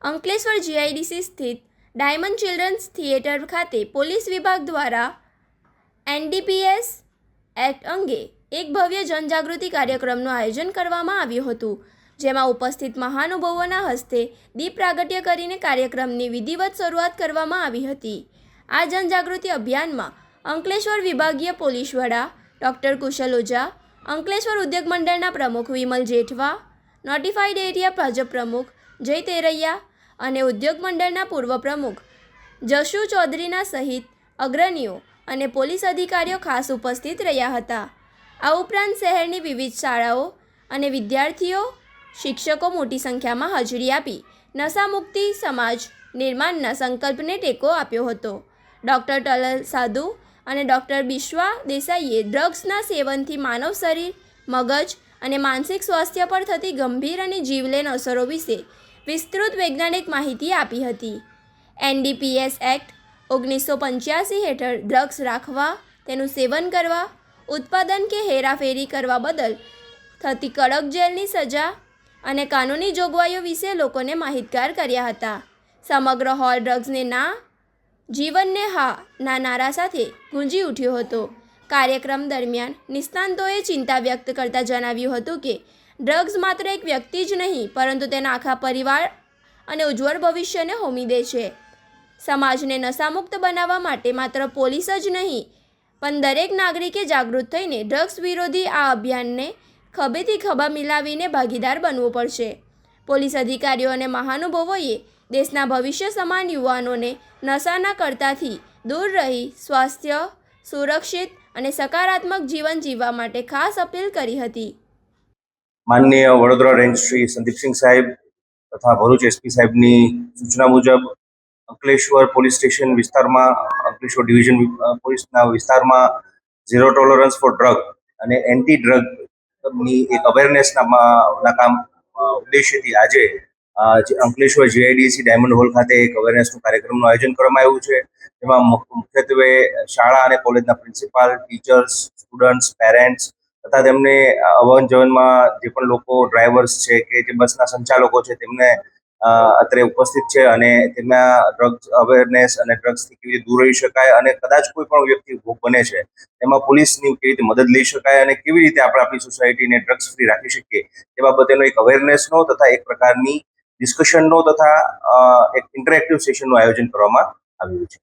Ankleshwar GIDC સ્થિત diamond children's theatre ખાતે police વિભાગ દ્વારા એનડીપીએસ એક્ટ અંગે એક ભવ્ય જનજાગૃતિ કાર્યક્રમનું આયોજન કરવામાં આવ્યું હતું, જેમાં ઉપસ્થિત મહાનુભાવોના હસ્તે દીપ પ્રાગટ્ય કરીને કાર્યક્રમની વિધિવત શરૂઆત કરવામાં આવી હતી. આ જનજાગૃતિ અભિયાનમાં અંકલેશ્વર વિભાગીય પોલીસ વડા ડૉક્ટર કુશલ ઓઝા, અંકલેશ્વર ઉદ્યોગ મંડળના પ્રમુખ વિમલ જેઠવા, નોટિફાઈડ એરિયા ભાજપ પ્રમુખ જય તેરૈયા અને ઉદ્યોગ મંડળના પૂર્વ પ્રમુખ જશુ ચૌધરીના સહિત અગ્રણીઓ અને પોલીસ અધિકારીઓ ખાસ ઉપસ્થિત રહ્યા હતા. આ ઉપરાંત શહેરની વિવિધ શાળાઓ અને વિદ્યાર્થીઓ, શિક્ષકો મોટી સંખ્યામાં હાજરી આપી નશામુક્તિ સમાજ નિર્માણના સંકલ્પને ટેકો આપ્યો હતો. ડૉક્ટર ટલલ સાધુ અને ડૉક્ટર બિશ્વા દેસાઈએ ડ્રગ્સના સેવનથી માનવ શરીર, મગજ અને માનસિક સ્વાસ્થ્ય પર થતી ગંભીર અને જીવલેણ અસરો વિશે વિસ્તૃત વૈજ્ઞાનિક માહિતી આપી હતી. એનડીપીએસ એક્ટ 1985 હેઠળ ડ્રગ્સ રાખવા, તેનું સેવન કરવા, ઉત્પાદન કે હેરાફેરી કરવા બદલ થતી કડક જેલની સજા અને કાનૂની જોગવાઈઓ વિશે લોકોને માહિતગાર કર્યા હતા. સમગ્ર હોલ ડ્રગ્સને ના, જીવનને હા ના નારા સાથે ગુંજી ઉઠ્યો હતો. કાર્યક્રમ દરમિયાન નિષ્ણાતોએ ચિંતા વ્યક્ત કરતા જણાવ્યું હતું કે ડ્રગ્સ માત્ર એક વ્યક્તિ જ નહીં, પરંતુ તેના આખા પરિવાર અને ઉજ્જવળ ભવિષ્યને હોમી દે છે. સમાજને નશામુક્ત બનાવવા માટે માત્ર પોલીસ જ નહીં, પણ દરેક નાગરિકે જાગૃત થઈને ડ્રગ્સ વિરોધી આ અભિયાનને ખભેથી ખભા મિલાવીને ભાગીદાર બનવું પડશે. પોલીસ અધિકારીઓ અને મહાનુભાવોએ દેશના ભવિષ્ય સમાન યુવાનોને નશાના કરતાથી દૂર રહી સ્વાસ્થ્ય, સુરક્ષિત અને સકારાત્મક જીવન જીવવા માટે ખાસ અપીલ કરી હતી. માનનીય વડોદરા રેન્જ શ્રી સંદીપસિંહ સાહેબ તથા ભરૂચ એસપી સાહેબની સૂચના મુજબ અંકલેશ્વર પોલીસ સ્ટેશન વિસ્તારમાં, અંકલેશ્વર ડિવિઝન પોલીસના વિસ્તારમાં ઝીરો ટોલરન્સ ફોર ડ્રગ અને એન્ટી ડ્રગની એક અવેરનેસના કામ ઉદ્દેશ્યથી આજે અંકલેશ્વર જીઆઈડીસી ડાયમંડ હોલ ખાતે એક અવેરનેસનું કાર્યક્રમનું આયોજન કરવામાં આવ્યું છે. જેમાં મુખ્યત્વે શાળા અને કોલેજના પ્રિન્સિપાલ, ટીચર્સ, સ્ટુડન્ટ્સ, પેરેન્ટ્સ તથા તેમને અવન જવનમાં જે પણ લોકો ડ્રાઈવર્સ છે કે જે બસના સંચાલકો છે તેમને અત્યારે ઉપસ્થિત છે અને તેમના ડ્રગ્સ અવેરનેસ અને ડ્રગ્સથી કેવી રીતે દૂર રહી શકાય અને કદાચ કોઈ પણ વ્યક્તિ ભોગ બને છે તેમાં પોલીસની કેવી રીતે મદદ લઈ શકાય અને કેવી રીતે આપણે આપણી સોસાયટીને ડ્રગ્સ ફ્રી રાખી શકીએ તે બાબતેનો એક અવેરનેસનો તથા એક પ્રકારની ડિસ્કશનનો તથા એક ઇન્ટરેક્ટિવ સેશનનું આયોજન કરવામાં આવ્યું છે.